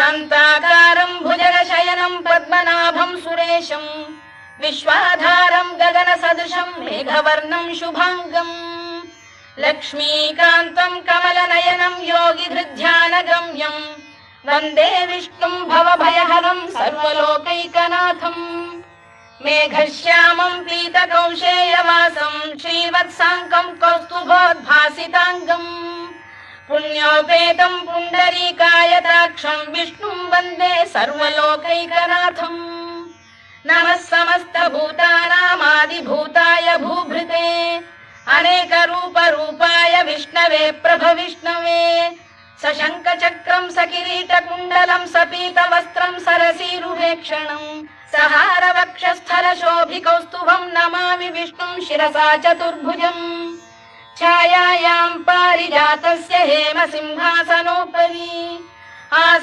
शान्ताकारं भुजगशयनं पद्मनाभं सुरेशं विश्वाधारं गगनसदृशं मेघवर्णं शुभांगम् लक्ष्मीकान्तं कमलनयनं योगिधृध्यानगम्यं वन्दे विष्णुं भवभयहरं सर्वलोकैकनाथम् मेघश्यामं पीतकौशेयवासं श्रीवत्साङ्कं कौस्तुभोद्भासिताङ्गम् पुण्योपेतं पुण्डरीकायताक्षं विष्णुं वन्दे सर्वलोकैकनाथम् नमः समस्तभूतानामादिभूताय भूभृते अनेकरूपरूपाय विष्णवे प्रभविष्णवे सशङ्खचक्रं सकिरीटकुण्डलं सपीतवस्त्रं सरसीरुहेक्षणं सहारवक्षस्थलशोभिकौस्तुभं नमामि विष्णुं शिरसा चतुर्भुजम् छायायां पारिजातस्य हेमसिंहासनोपरि आसीत्